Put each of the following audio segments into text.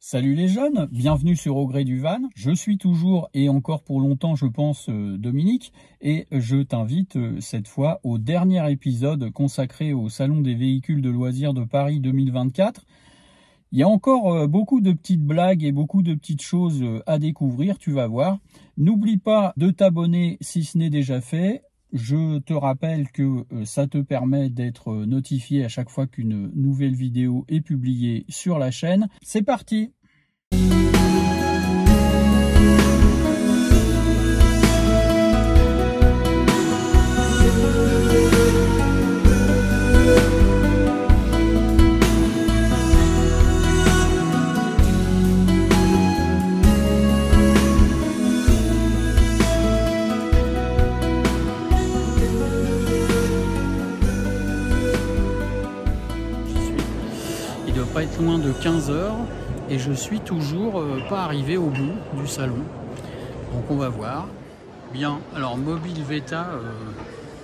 Salut les jeunes, bienvenue sur Au Gré du Van. Je suis toujours et encore pour longtemps je pense Dominique et je t'invite cette fois au dernier épisode consacré au Salon des véhicules de loisirs de Paris 2024. Il y a encore beaucoup de petites blagues et beaucoup de petites choses à découvrir, tu vas voir. N'oublie pas de t'abonner si ce n'est déjà fait. Je te rappelle que ça te permet d'être notifié à chaque fois qu'une nouvelle vidéo est publiée sur la chaîne. C'est parti! Pas être loin de 15 h et je suis toujours pas arrivé au bout du salon, donc on va voir. Bien, alors Mobile Veta,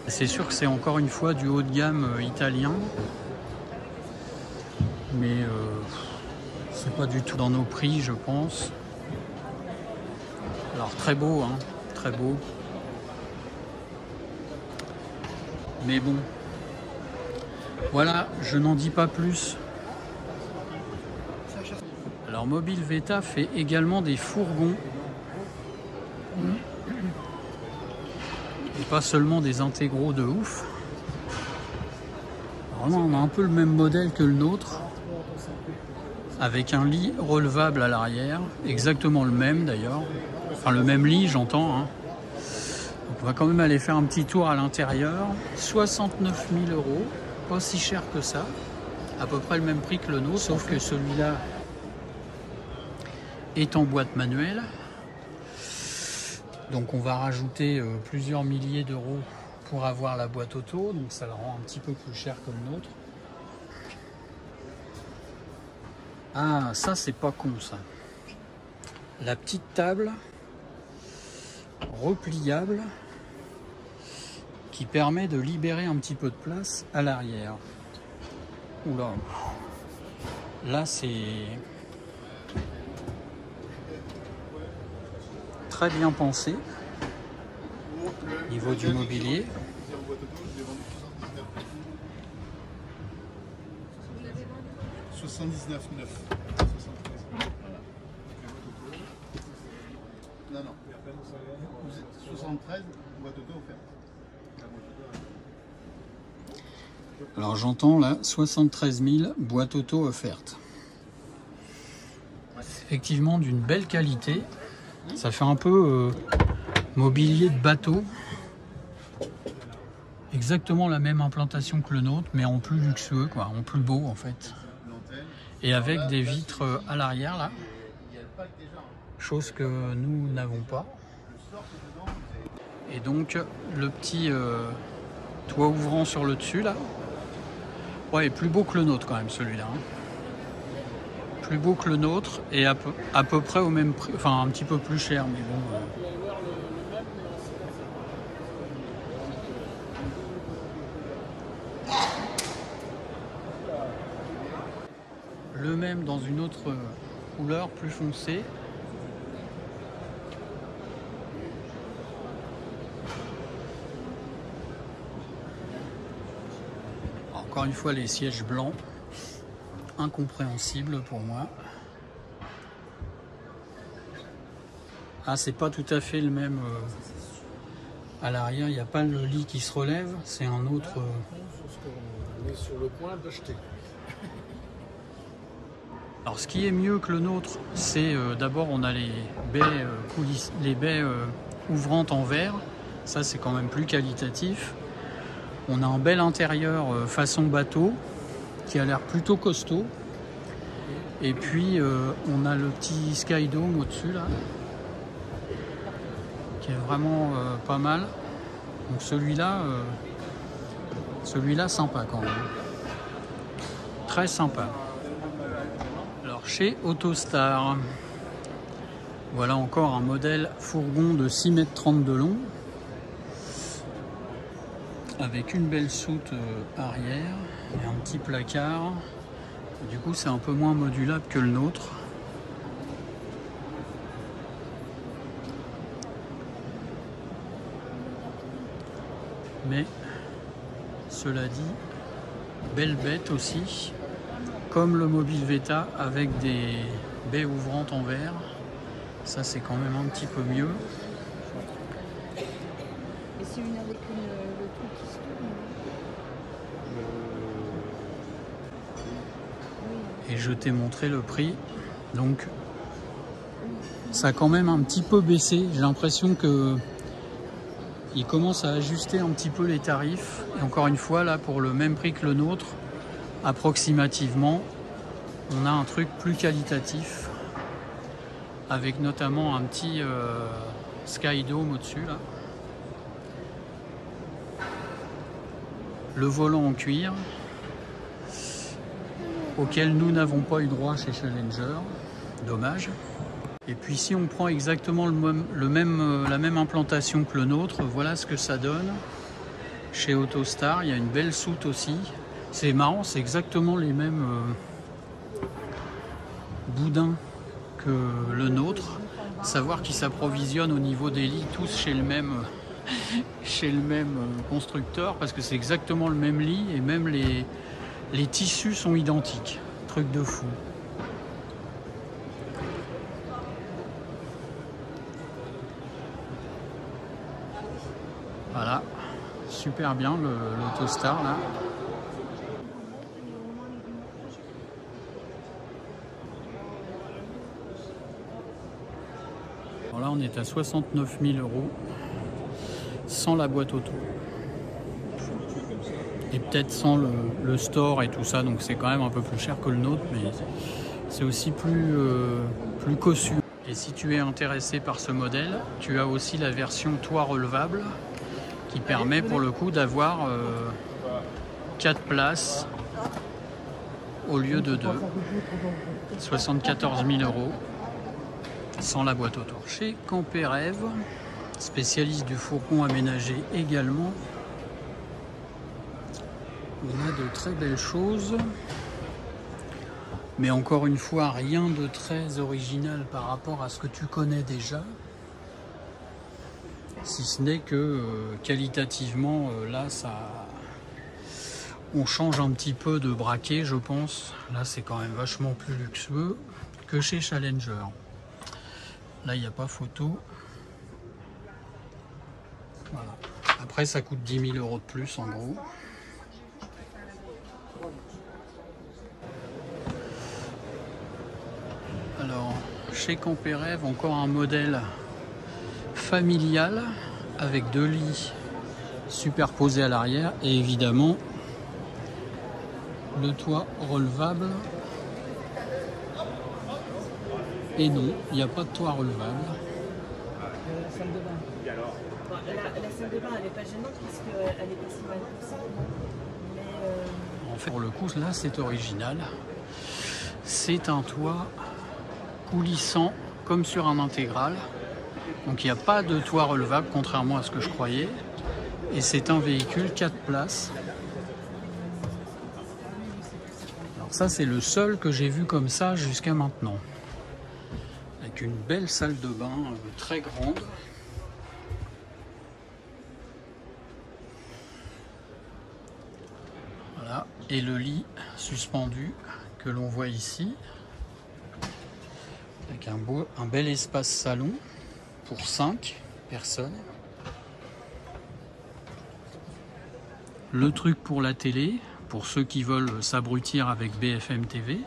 c'est sûr que c'est encore une fois du haut de gamme italien, mais c'est pas du tout dans nos prix, je pense. Alors très beau, hein, très beau, mais bon, voilà, je n'en dis pas plus. Alors Mobile Veta fait également des fourgons et pas seulement des intégraux de ouf. Alors là on a un peu le même modèle que le nôtre avec un lit relevable à l'arrière, exactement le même d'ailleurs, enfin le même lit j'entends, hein. Donc on va quand même aller faire un petit tour à l'intérieur. 69 000 €, pas si cher que ça, à peu près le même prix que le nôtre, sauf que celui-là est en boîte manuelle, donc on va rajouter plusieurs milliers d'euros pour avoir la boîte auto, donc ça le rend un petit peu plus cher que le nôtre. Ah, ça c'est pas con ça, la petite table repliable qui permet de libérer un petit peu de place à l'arrière. Oula, là c'est très bien pensé au niveau du mobilier. Non, non. 73, boîte auto offerte. Alors j'entends là 73 000 boîte auto offerte. Effectivement d'une belle qualité. Ça fait un peu mobilier de bateau. Exactement la même implantation que le nôtre, mais en plus luxueux, quoi, en plus beau en fait. Et avec des vitres à l'arrière là, chose que nous n'avons pas. Et donc le petit toit ouvrant sur le dessus là, ouais, est plus beau que le nôtre quand même celui-là. Hein. Plus beau que le nôtre et à peu près au même prix, enfin un petit peu plus cher, mais bon. Le même dans une autre couleur plus foncée. Encore une fois les sièges blancs. Incompréhensible pour moi. Ah, c'est pas tout à fait le même à l'arrière, il n'y a pas le lit qui se relève, c'est un autre. On est sur le point d'acheter. Alors ce qui est mieux que le nôtre, c'est d'abord on a les baies les baies ouvrantes en verre, ça c'est quand même plus qualitatif. On a un bel intérieur façon bateau qui a l'air plutôt costaud. Et puis on a le petit Sky Dome au-dessus là, qui est vraiment pas mal. Donc celui-là sympa quand même. Très sympa. Alors chez Autostar, voilà encore un modèle fourgon de 6,30 m de long. Avec une belle soute arrière et un petit placard. Du coup c'est un peu moins modulable que le nôtre. Mais cela dit, belle bête aussi, comme le Mobile Veta avec des baies ouvrantes en verre. Ça c'est quand même un petit peu mieux. Et c'est une avec le truc qui se tourne? Et je t'ai montré le prix, donc ça a quand même un petit peu baissé. J'ai l'impression que il commence à ajuster un petit peu les tarifs. Et encore une fois, là, pour le même prix que le nôtre, approximativement, on a un truc plus qualitatif, avec notamment un petit Sky Dome au-dessus, là. Le volant en cuir, auquel nous n'avons pas eu droit chez Challenger. Dommage. Et puis si on prend exactement la même implantation que le nôtre, voilà ce que ça donne. Chez Autostar, il y a une belle soute aussi. C'est marrant, c'est exactement les mêmes boudins que le nôtre. Savoir qu'ils s'approvisionnent au niveau des lits tous chez le même constructeur, parce que c'est exactement le même lit et même les tissus sont identiques. Truc de fou. Voilà, super bien l'Autostar là. Bon, là on est à 69 000 € sans la boîte auto. Et peut-être sans le store et tout ça, donc c'est quand même un peu plus cher que le nôtre, mais c'est aussi plus cossu. Et si tu es intéressé par ce modèle, tu as aussi la version toit relevable qui permet pour le coup d'avoir 4 places au lieu de 2. 74 000 € sans la boîte auto. Chez Camperève, spécialiste du fourgon aménagé également, on a de très belles choses. Mais encore une fois, rien de très original par rapport à ce que tu connais déjà. Si ce n'est que qualitativement, là, on change un petit peu de braquet, je pense. Là, c'est quand même vachement plus luxueux que chez Challenger. Là, il n'y a pas photo. Voilà. Après, ça coûte 10 000 € de plus, en gros. Alors, chez Camperève, encore un modèle familial avec 2 lits superposés à l'arrière et évidemment le toit relevable. Et non, il n'y a pas de toit relevable. La salle de bain. Bon, la salle de bain, elle n'est pas gênante parce qu'elle est pas si mal que ça. Mais En fait, pour le coup, là, c'est original. C'est un toit coulissant comme sur un intégral. Donc il n'y a pas de toit relevable, contrairement à ce que je croyais. Et c'est un véhicule 4 places. Alors ça, c'est le seul que j'ai vu comme ça jusqu'à maintenant. Avec une belle salle de bain très grande. Voilà. Et le lit suspendu que l'on voit ici. Avec un bel espace salon pour 5 personnes. Le truc pour la télé, pour ceux qui veulent s'abrutir avec BFM TV.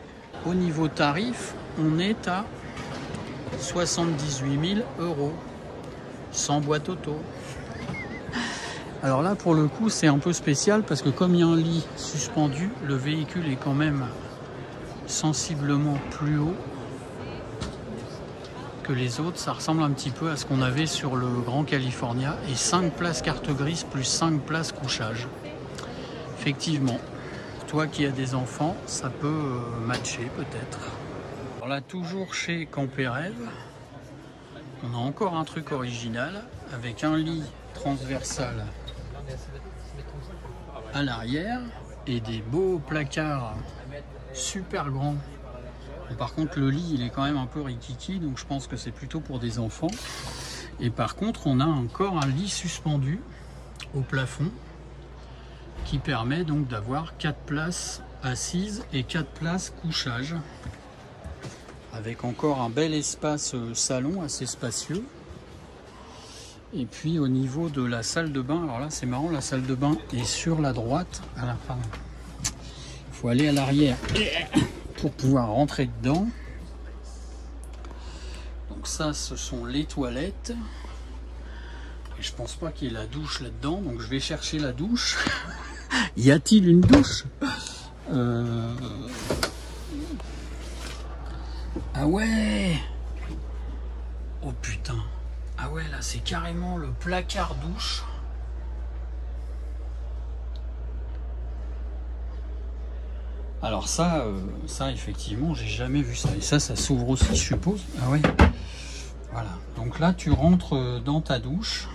Au niveau tarif, on est à 78 000 € sans boîte auto. Alors là, pour le coup, c'est un peu spécial parce que comme il y a un lit suspendu, le véhicule est quand même sensiblement plus haut que les autres. Ça ressemble un petit peu à ce qu'on avait sur le Grand California. Et 5 places carte grise plus 5 places couchage. Effectivement, toi qui as des enfants, ça peut matcher peut-être. Alors là, toujours chez Camperève, on a encore un truc original avec un lit transversal à l'arrière et des beaux placards super grands. Par contre, le lit, il est quand même un peu rikiki, donc je pense que c'est plutôt pour des enfants. Et par contre, on a encore un lit suspendu au plafond qui permet donc d'avoir 4 places assises et 4 places couchage, avec encore un bel espace salon assez spacieux. Et puis au niveau de la salle de bain, alors là c'est marrant, la salle de bain est sur la droite. Il faut aller à l'arrière pour pouvoir rentrer dedans. Donc ça, ce sont les toilettes. Et je pense pas qu'il y ait la douche là-dedans, donc je vais chercher la douche. Y a-t-il une douche? Ah ouais! Oh putain! Ah ouais, là c'est carrément le placard douche. Alors ça effectivement, j'ai jamais vu ça. Et ça s'ouvre aussi, je suppose. Ah ouais. Voilà. Donc là, tu rentres dans ta douche,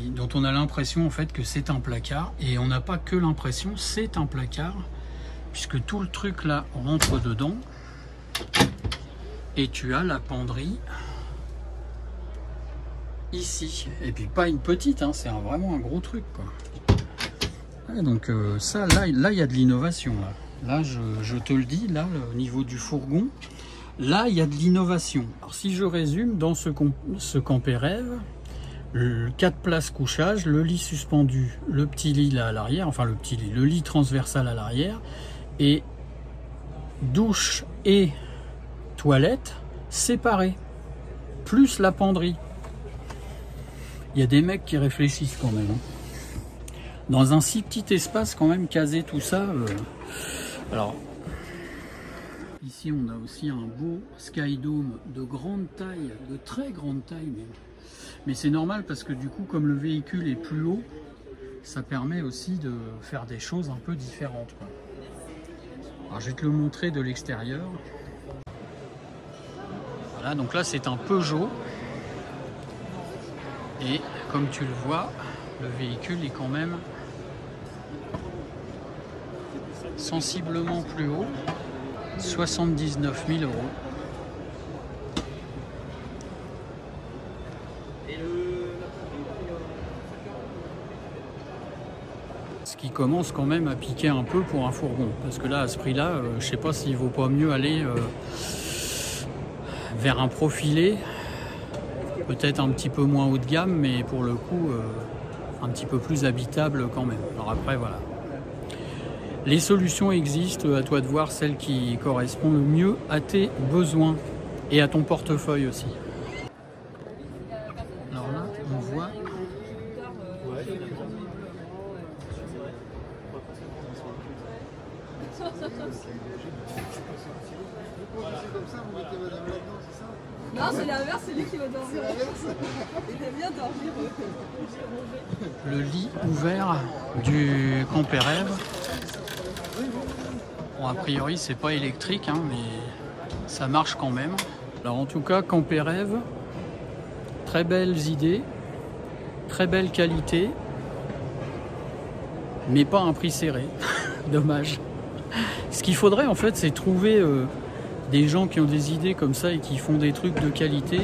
dont on a l'impression en fait que c'est un placard. Et on n'a pas que l'impression, c'est un placard, puisque tout le truc là rentre dedans. Et tu as la penderie ici. Et puis pas une petite, hein, c'est vraiment un gros truc, quoi. Ouais, donc ça, là il y a de l'innovation. Là, je te le dis, là, au niveau du fourgon, là, il y a de l'innovation. Alors si je résume, dans ce Camper-Rêve, 4 places couchage, le lit suspendu, le petit lit là à l'arrière, enfin le petit lit, le lit transversal à l'arrière, et douche et toilette séparées, plus la penderie. Il y a des mecs qui réfléchissent quand même. Dans un si petit espace, quand même, caser tout ça. Alors, ici, on a aussi un beau Skydome de grande taille, de très grande taille même. Mais c'est normal parce que du coup, comme le véhicule est plus haut, ça permet aussi de faire des choses un peu différentes, quoi. Alors, je vais te le montrer de l'extérieur. Voilà, donc là c'est un Peugeot et comme tu le vois, le véhicule est quand même sensiblement plus haut, 79 000 €. Ce qui commence quand même à piquer un peu pour un fourgon, parce que là à ce prix là, je sais pas s'il vaut pas mieux aller vers un profilé, peut-être un petit peu moins haut de gamme, mais pour le coup un petit peu plus habitable quand même. Alors après voilà, les solutions existent, à toi de voir celle qui correspond le mieux à tes besoins et à ton portefeuille aussi. Alors là on voit Non, c'est l'inverse, c'est lui qui va dormir. Il aime bien dormir. le lit ouvert du Camper-Rêve. Bon, a priori c'est pas électrique, hein, mais ça marche quand même. Alors en tout cas, Camper-Rêve, très belles idées, très belle qualité, mais pas un prix serré. Dommage. Ce qu'il faudrait en fait, c'est trouver des gens qui ont des idées comme ça et qui font des trucs de qualité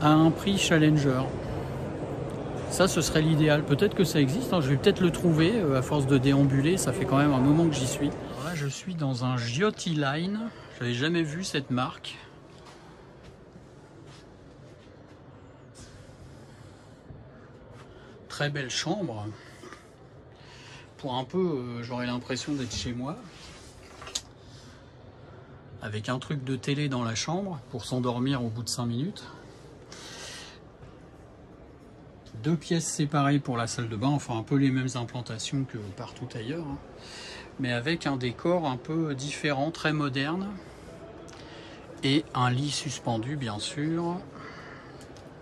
à un prix challenger. Ça, ce serait l'idéal. Peut-être que ça existe, hein. Je vais peut-être le trouver à force de déambuler. Ça fait quand même un moment que j'y suis. Alors là, je suis dans un Giotti Line. Je n'avais jamais vu cette marque. Très belle chambre. Pour un peu, j'aurais l'impression d'être chez moi. Avec un truc de télé dans la chambre pour s'endormir au bout de 5 minutes. 2 pièces séparées pour la salle de bain, enfin un peu les mêmes implantations que partout ailleurs, hein. Mais avec un décor un peu différent, très moderne. Et un lit suspendu bien sûr.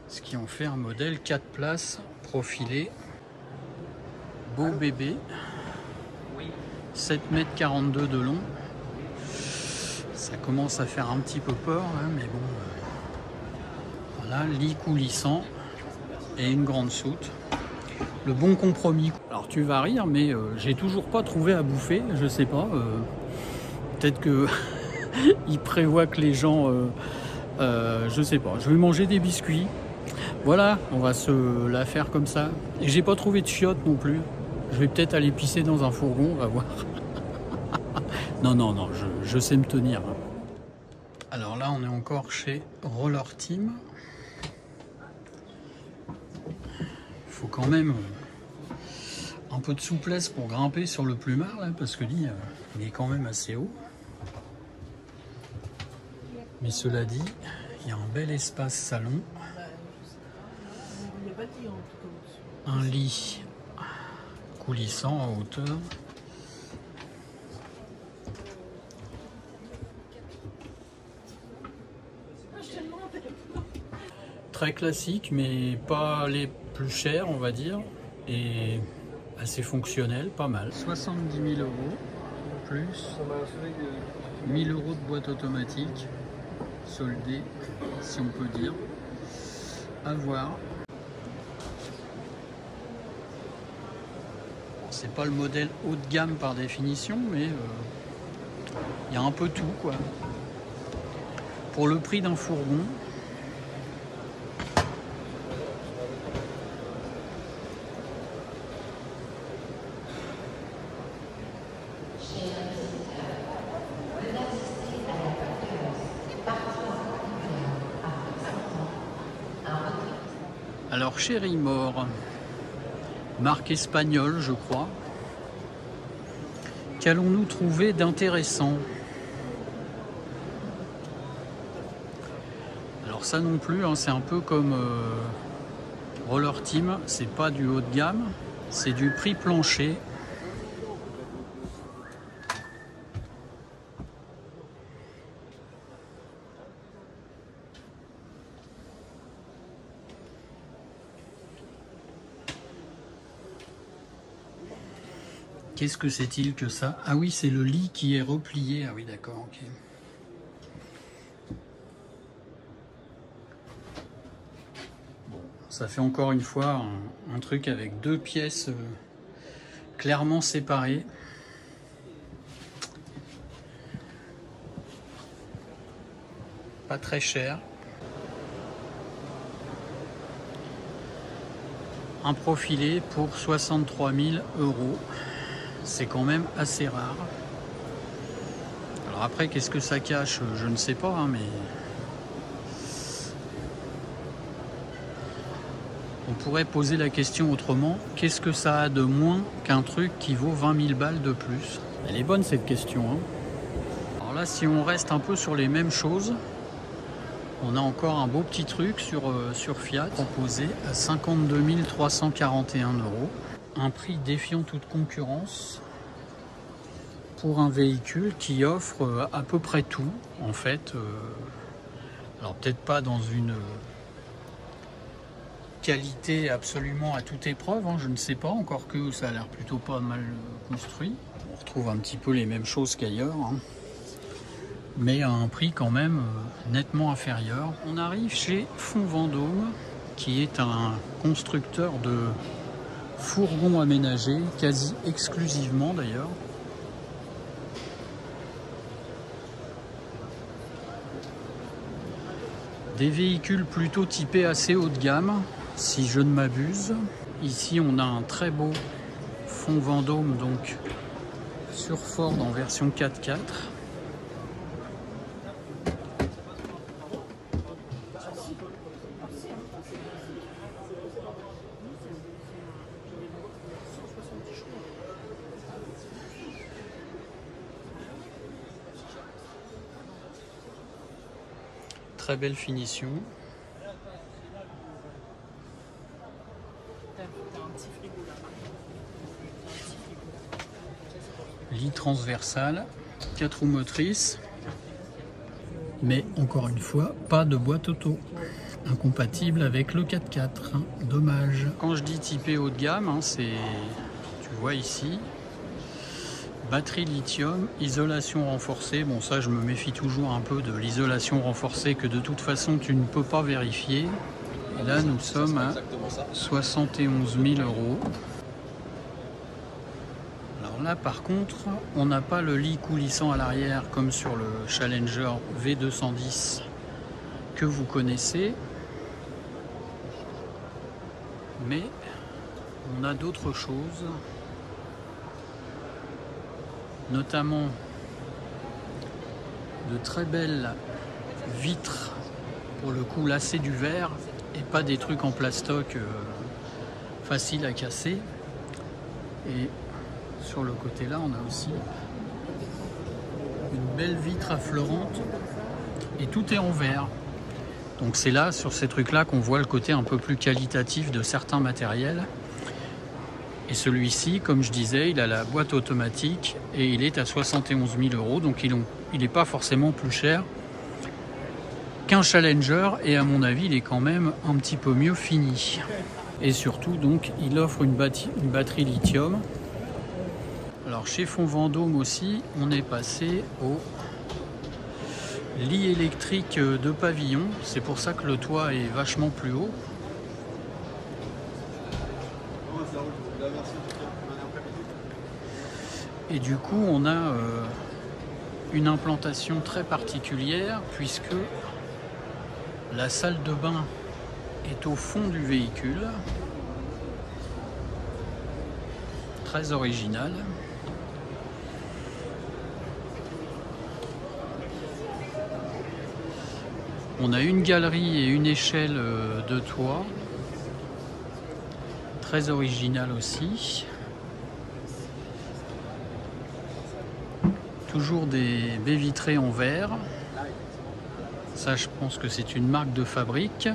Ce qui en fait un modèle 4 places profilé. Beau bébé. 7,42 m de long. Ça commence à faire un petit peu peur, hein, mais bon. Voilà, lit coulissant et une grande soute. Le bon compromis. Alors tu vas rire, mais j'ai toujours pas trouvé à bouffer, je sais pas. Peut-être que il prévoit que les gens, je sais pas. Je vais manger des biscuits. Voilà, on va se la faire comme ça. Et j'ai pas trouvé de chiottes non plus. Je vais peut-être aller pisser dans un fourgon, on va voir. Non, je sais me tenir. Alors là, on est encore chez Roller Team. Il faut quand même un peu de souplesse pour grimper sur le plumard, là, parce que lui, il est quand même assez haut. Mais cela dit, il y a un bel espace salon. Un lit coulissant en hauteur. Très classique, mais pas les plus chers, on va dire. Et assez fonctionnel, pas mal. 70 000 euros, plus 1 000 euros de boîte automatique, soldée, si on peut dire. À voir. C'est pas le modèle haut de gamme par définition, mais il y a un peu tout, quoi. Pour le prix d'un fourgon, alors Chéri Mort, marque espagnole je crois. Qu'allons-nous trouver d'intéressant? Alors ça non plus, hein, c'est un peu comme Roller Team, c'est pas du haut de gamme, c'est du prix plancher. Qu'est-ce que c'est-il que ça? Ah oui, c'est le lit qui est replié. Ah oui, d'accord, ok. Bon, ça fait encore une fois un truc avec deux pièces clairement séparées. Pas très cher. Un profilé pour 63 000 euros. C'est quand même assez rare. Alors après, qu'est-ce que ça cache? Je ne sais pas, hein, mais on pourrait poser la question autrement. Qu'est-ce que ça a de moins qu'un truc qui vaut 20 000 balles de plus? Elle est bonne cette question, hein. Alors là, si on reste un peu sur les mêmes choses, on a encore un beau petit truc sur Fiat, proposé à 52 341 euros. Un prix défiant toute concurrence pour un véhicule qui offre à peu près tout, en fait. Alors peut-être pas dans une qualité absolument à toute épreuve, hein, je ne sais pas, encore que ça a l'air plutôt pas mal construit. On retrouve un petit peu les mêmes choses qu'ailleurs, hein, mais à un prix quand même nettement inférieur. On arrive chez Fond Vendôme, qui est un constructeur de fourgons aménagés, quasi exclusivement d'ailleurs. Des véhicules plutôt typés assez haut de gamme, si je ne m'abuse. Ici on a un très beau Fond Vendôme, donc sur Ford en version 4x4. Très belle finition. Lit transversal, 4 roues motrices, mais encore une fois, pas de boîte auto, incompatible avec le 4x4, hein, dommage. Quand je dis typé haut de gamme, hein, c'est, tu vois ici, batterie lithium, isolation renforcée. Bon, ça je me méfie toujours un peu de l'isolation renforcée que de toute façon tu ne peux pas vérifier. Et là nous sommes à 71 000 euros. Alors là par contre, on n'a pas le lit coulissant à l'arrière comme sur le Challenger V210 que vous connaissez. Mais on a d'autres choses, notamment de très belles vitres, pour le coup là c'est du verre et pas des trucs en plastoc faciles à casser. Et sur le côté là on a aussi une belle vitre affleurante et tout est en verre. Donc c'est là, sur ces trucs là, qu'on voit le côté un peu plus qualitatif de certains matériels. Et celui-ci, comme je disais, il a la boîte automatique et il est à 71 000 €, donc il n'est pas forcément plus cher qu'un Challenger, et à mon avis il est quand même un petit peu mieux fini. Et surtout donc il offre une batterie lithium. Alors chez Fond Vendôme aussi, on est passé au lit électrique de pavillon, c'est pour ça que le toit est vachement plus haut. Et du coup on a une implantation très particulière, puisque la salle de bain est au fond du véhicule, très original. On a une galerie et une échelle de toit, très original aussi. Toujours des baies vitrées en verre. Ça, je pense que c'est une marque de fabrique.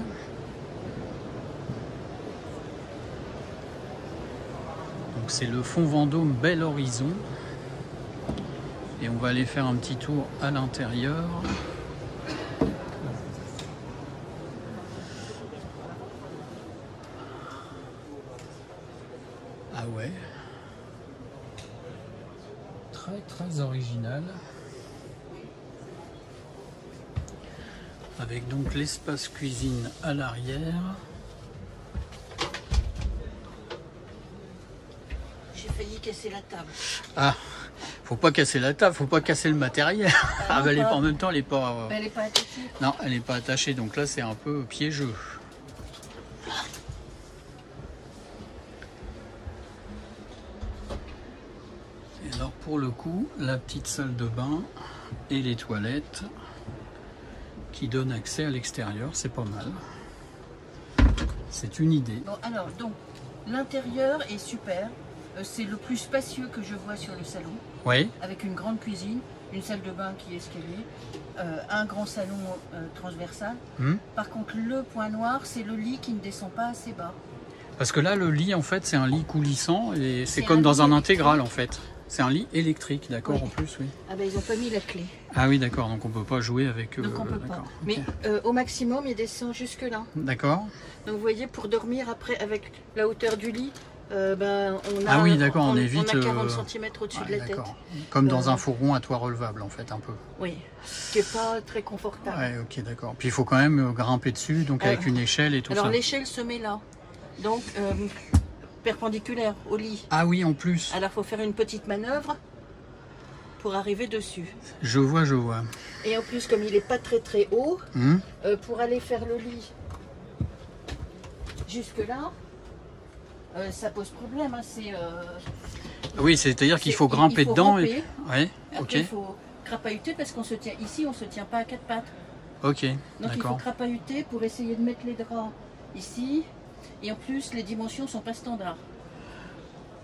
Donc c'est le Fond Vendôme Bel Horizon. Et on va aller faire un petit tour à l'intérieur. Ah ouais. Très original. Avec donc l'espace cuisine à l'arrière. J'ai failli casser la table. Ah, faut pas casser la table, faut pas casser le matériel. Ah, bah, en même temps, elle est pas. Elle n'est pas attachée. Non, elle n'est pas attachée, donc là c'est un peu piégeux. Et alors pour le coup, la petite salle de bain et les toilettes qui donnent accès à l'extérieur, c'est pas mal. C'est une idée. Bon, alors, donc, l'intérieur est super. C'est le plus spacieux que je vois sur le salon. Oui. Avec une grande cuisine, une salle de bain qui est escalier, un grand salon transversal. Par contre, le point noir, c'est le lit qui ne descend pas assez bas. Parce que là, le lit, en fait, c'est un lit coulissant et c'est comme dans un intégral, en fait. C'est un lit électrique, d'accord, oui. En plus, oui. Ah ben, ils n'ont pas mis la clé. Ah oui, d'accord, donc on peut pas jouer avec... Donc on peut pas. Okay. Mais au maximum, il descend jusque là. D'accord. Donc vous voyez, pour dormir après, avec la hauteur du lit, ben, on a, ah oui, d'accord, on est vite... On a 40 cm au-dessus de la tête. Comme dans un fourgon à toit relevable, en fait, un peu. Oui, qui n'est pas très confortable. Ouais, ok, d'accord. Puis il faut quand même grimper dessus, donc avec une échelle et tout ça. Alors l'échelle se met là, donc perpendiculaire au lit. Ah oui, en plus. Alors il faut faire une petite manœuvre pour arriver dessus. Je vois, je vois. Et en plus, comme il n'est pas très haut, pour aller faire le lit jusque là, ça pose problème. Hein, oui, c'est-à-dire qu'il faut grimper dedans. Ramper. Et... Ouais, après, il faut crapahuter parce qu'on se tient ici, on ne se tient pas à quatre pattes. Ok, donc il faut crapahuter pour essayer de mettre les draps ici. Et en plus, les dimensions ne sont pas standards.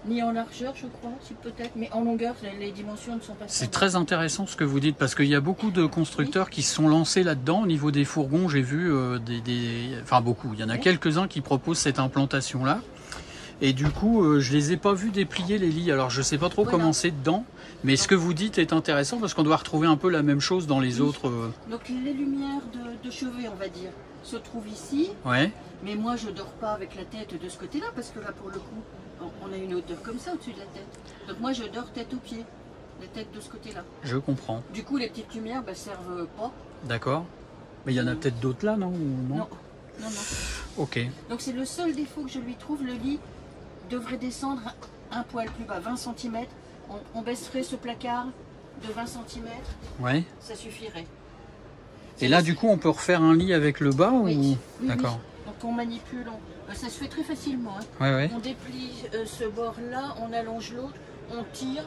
Ni en largeur, je crois, si peut-être, mais en longueur, les dimensions ne sont pas standards. C'est très intéressant ce que vous dites, parce qu'il y a beaucoup de constructeurs qui se sont lancés là-dedans. Au niveau des fourgons, j'ai vu enfin beaucoup, il y en a quelques-uns qui proposent cette implantation-là. Et du coup, je les ai pas vus déplier les lits. Alors je sais pas trop comment c'est dedans, mais ce que vous dites est intéressant, parce qu'on doit retrouver un peu la même chose dans les autres... Donc les lumières de chevet, on va dire, se trouvent ici. Ouais. Mais moi, je dors pas avec la tête de ce côté-là, parce que là, pour le coup, on a une hauteur comme ça au-dessus de la tête. Donc moi, je dors tête aux pieds, la tête de ce côté-là. Je comprends. Du coup, les petites lumières ne servent pas. D'accord. Mais il y en a peut-être d'autres là, non? Non. Ok. Donc c'est le seul défaut que je lui trouve. Le lit devrait descendre un poil plus bas, 20 cm. On baisserait ce placard de 20 cm. Ouais. Ça suffirait. Et là, du coup, on peut refaire un lit avec le bas ou... Oui. D'accord. Donc qu'on manipule. Ça se fait très facilement. Hein. Ouais, ouais. On déplie ce bord-là, on allonge l'autre, on tire,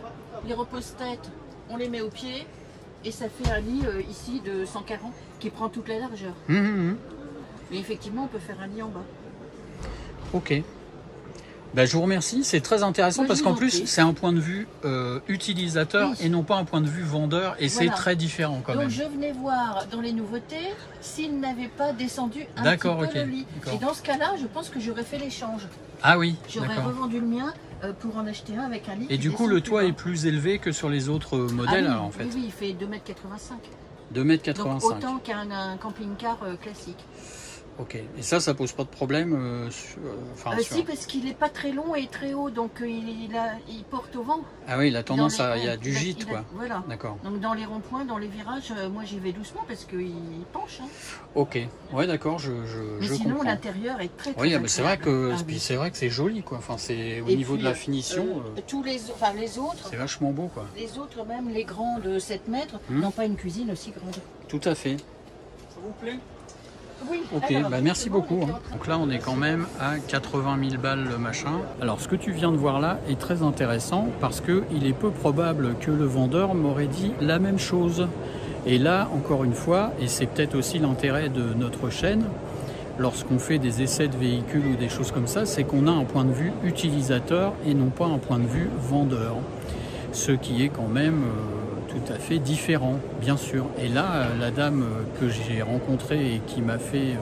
les repose-têtes, on les met au pied et ça fait un lit ici de 140 qui prend toute la largeur. Et effectivement, on peut faire un lit en bas. Ok. Ben, je vous remercie, c'est très intéressant parce qu'en plus, c'est un point de vue utilisateur et non pas un point de vue vendeur et c'est très différent quand même. Donc je venais voir dans les nouveautés s'ils n'avaient pas descendu un petit peu le lit. Et dans ce cas-là, je pense que j'aurais fait l'échange. Ah oui, j'aurais revendu le mien pour en acheter un avec un lit. Et du coup, le toit est plus élevé que sur les autres modèles alors, en fait. Oui, il fait 2,85 m. 2,85 m. Donc autant qu'un camping-car classique. Ok, et ça pose pas de problème Si, parce qu'il n'est pas très long et très haut, donc il porte au vent. Ah oui, il a tendance à... Il y a du gîte, quoi. Voilà. D'accord. Donc dans les ronds-points, dans les virages, moi j'y vais doucement parce qu'il penche. Hein. Ok, ouais, d'accord, Mais je sinon, comprends. l'intérieur est très Oui, agréable. c'est vrai que c'est vrai que c'est joli, quoi. Enfin, c'est au niveau de la finition. Tous les autres. C'est vachement beau, quoi. Les autres, même les grands de 7 mètres, n'ont pas une cuisine aussi grande. Tout à fait. Ça vous plaît? Oui, ok, alors, bah merci beaucoup. Donc là, on est quand même à 80 000 balles le machin. Alors, ce que tu viens de voir là est très intéressant parce qu'il est peu probable que le vendeur m'aurait dit la même chose. Et là, encore une fois, et c'est peut-être aussi l'intérêt de notre chaîne, lorsqu'on fait des essais de véhicules ou des choses comme ça, c'est qu'on a un point de vue utilisateur et non pas un point de vue vendeur. Ce qui est quand même... tout à fait différent, bien sûr. Et là, la dame que j'ai rencontrée et qui m'a fait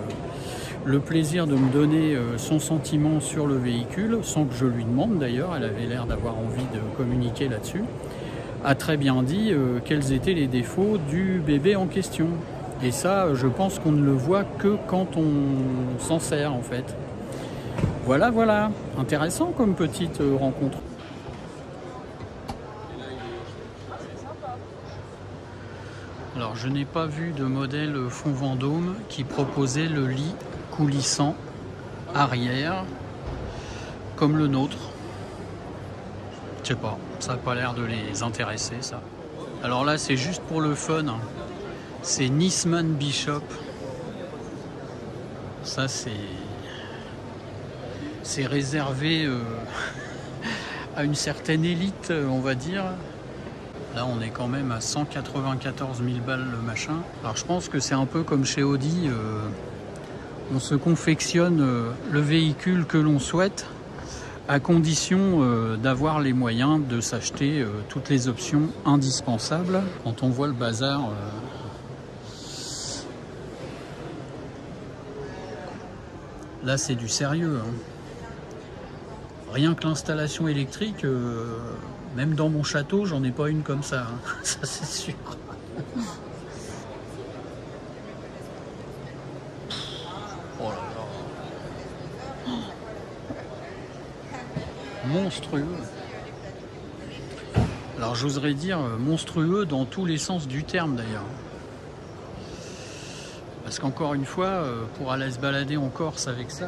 le plaisir de me donner son sentiment sur le véhicule, sans que je lui demande d'ailleurs, elle avait l'air d'avoir envie de communiquer là-dessus, a très bien dit quels étaient les défauts du bébé en question. Et ça, je pense qu'on ne le voit que quand on s'en sert, en fait. Voilà, voilà. Intéressant comme petite rencontre. Alors, je n'ai pas vu de modèle fond Vendôme qui proposait le lit coulissant arrière comme le nôtre. Je sais pas, ça n'a pas l'air de les intéresser, ça. Alors là, c'est juste pour le fun. C'est Nisman Bishop. Ça, c'est réservé à une certaine élite, on va dire. Là, on est quand même à 194 000 balles le machin. Alors, je pense que c'est un peu comme chez Audi. On se confectionne le véhicule que l'on souhaite à condition d'avoir les moyens de s'acheter toutes les options indispensables. Quand on voit le bazar... Là, c'est du sérieux. Hein. Rien que l'installation électrique... Même dans mon château, j'en ai pas une comme ça, hein. Ça c'est sûr. Oh là là. Monstrueux. Alors j'oserais dire monstrueux dans tous les sens du terme d'ailleurs. Parce qu'encore une fois, pour aller se balader en Corse avec ça,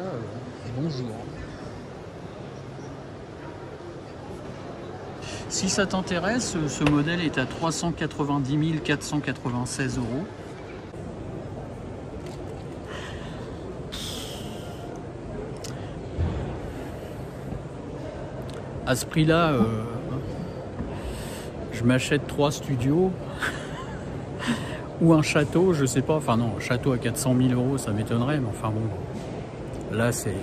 bonjour. Si ça t'intéresse, ce modèle est à 390 496 €. À ce prix-là, je m'achète 3 studios ou un château, je sais pas. Enfin non, un château à 400 000 €, ça m'étonnerait, mais enfin bon, là c'est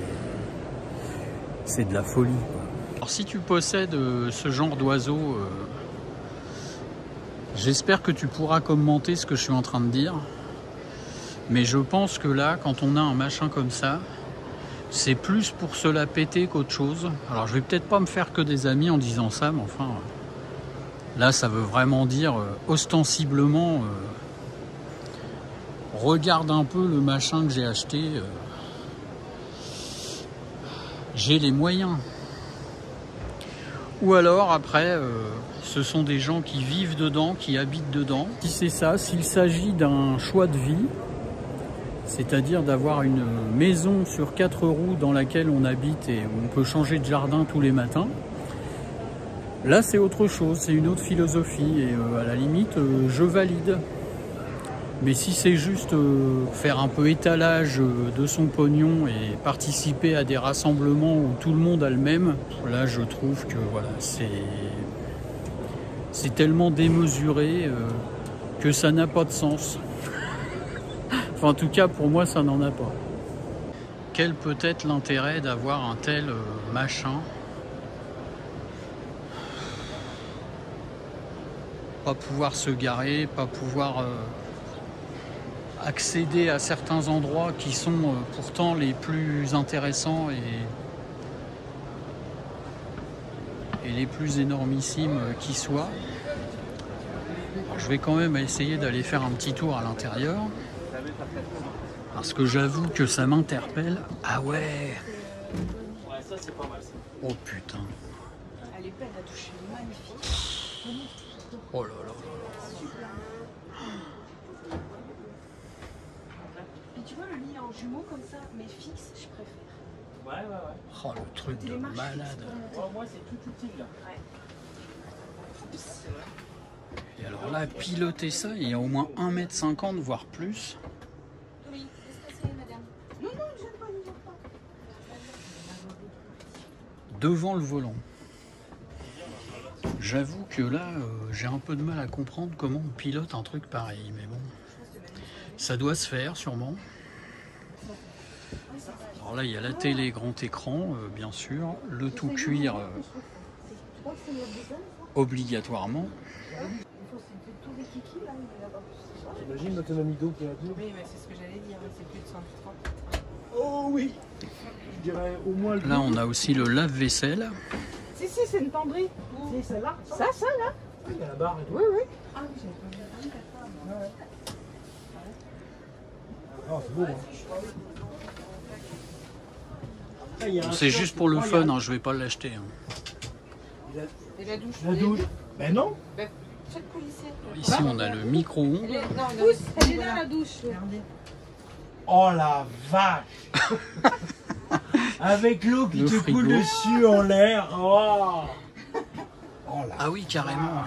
de la folie, quoi. Alors si tu possèdes ce genre d'oiseau, j'espère que tu pourras commenter ce que je suis en train de dire. Mais je pense que là, quand on a un machin comme ça, c'est plus pour se la péter qu'autre chose. Alors je vais peut-être pas me faire que des amis en disant ça, mais enfin, là ça veut vraiment dire ostensiblement, regarde un peu le machin que j'ai acheté, j'ai les moyens. Ou alors après, ce sont des gens qui vivent dedans, qui habitent dedans. Si c'est ça, s'il s'agit d'un choix de vie, c'est-à-dire d'avoir une maison sur 4 roues dans laquelle on habite et où on peut changer de jardin tous les matins, là c'est autre chose, c'est une autre philosophie et à la limite je valide. Mais si c'est juste faire un peu étalage de son pognon et participer à des rassemblements où tout le monde a le même, là je trouve que voilà, c'est tellement démesuré que ça n'a pas de sens. Enfin, en tout cas, pour moi, ça n'en a pas. Quel peut être l'intérêt d'avoir un tel machin? Pas pouvoir se garer, pas pouvoir accéder à certains endroits qui sont pourtant les plus intéressants et les plus énormissimes qui soient. Alors, je vais quand même essayer d'aller faire un petit tour à l'intérieur parce que j'avoue que ça m'interpelle. Ah ouais. Ouais, ça c'est pas mal. Oh putain. Elle est belle, la douche est magnifique. Oh là là. Et tu vois le lit en jumeaux comme ça, mais fixe, je préfère. Ouais. Oh le truc de malade. Oh, moi c'est tout utile là. Et alors là, piloter ça, il y a au moins 1,50 m, voire plus. Oui, espacez, madame. Non, je ne pas. Devant le volant. J'avoue que là, j'ai un peu de mal à comprendre comment on pilote un truc pareil, mais bon, ça doit se faire sûrement. Alors là, il y a la télé grand écran, bien sûr, le tout cuir obligatoirement. T'imagines l'autonomie d'eau qu'il y a là-dedans? Oui, mais c'est ce que j'allais dire, c'est plus de 130. Oh oui. Je dirais au moins le... Là, on a aussi le lave-vaisselle. Si, c'est une penderie. C'est celle-là? Ça, là. Il y a la barre et tout. Oui. Ah, c'est beau, hein. Ah, il y a un C'est shop, juste pour le fun, regarde. hein, je vais pas l'acheter. Hein. Et la douche. La douche. Ben non. Chaque policier. Ici, on a le micro-ondes. Elle est là, la douche. Regardez. Oh la vache. Avec l'eau qui Le te frigo. coule dessus en l'air. Oh. Oh la... Ah oui, carrément.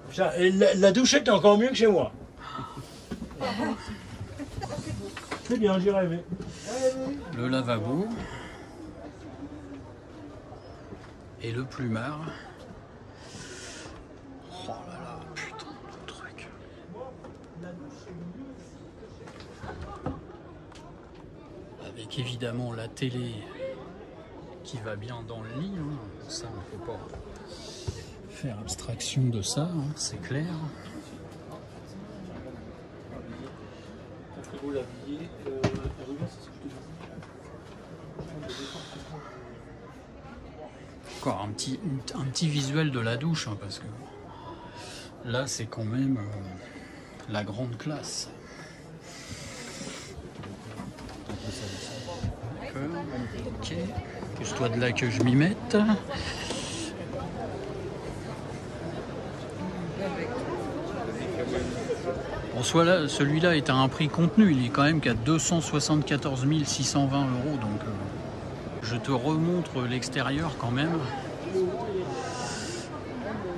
Putain, et la douchette est encore mieux que chez moi. C'est bien, j'y rêvais. Le lavabo. Et le plumard. Oh là là, putain de truc. Avec évidemment la télé qui va bien dans le lit. Hein. Ça, on ne peut pas faire abstraction de ça, hein, c'est clair. Très beau l'habiller. C'est ce que je te Encore un petit visuel de la douche, hein, parce que là c'est quand même la grande classe. D'accord, ok. Pousse-toi de là que je m'y mette. Bon, soit là, celui-là est à un prix contenu, il est quand même qu'à 274 620 €, donc je te remontre l'extérieur quand même.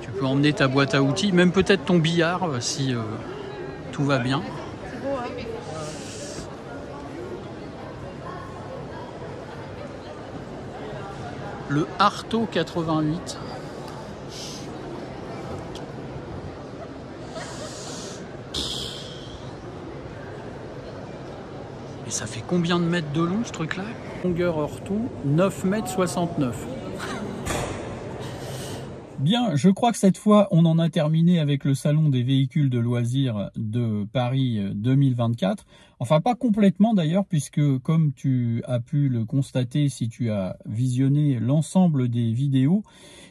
Tu peux emmener ta boîte à outils, même peut-être ton billard si tout va bien. Le Arto 88. Et ça fait combien de mètres de long ce truc là? Longueur hors tout, 9,69 m. Bien, je crois que cette fois, on en a terminé avec le salon des véhicules de loisirs de Paris 2024. Enfin, pas complètement d'ailleurs, puisque comme tu as pu le constater si tu as visionné l'ensemble des vidéos,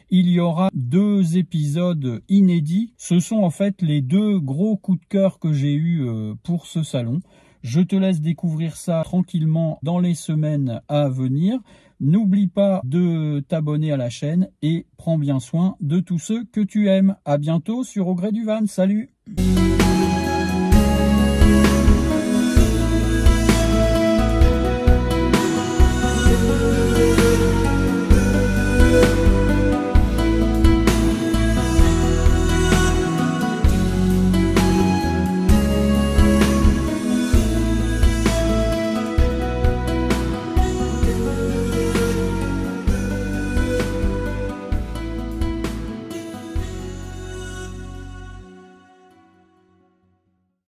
il y aura 2 épisodes inédits. Ce sont en fait les 2 gros coups de cœur que j'ai eus pour ce salon. Je te laisse découvrir ça tranquillement dans les semaines à venir. N'oublie pas de t'abonner à la chaîne et prends bien soin de tous ceux que tu aimes. À bientôt sur Au Gré du Van. Salut!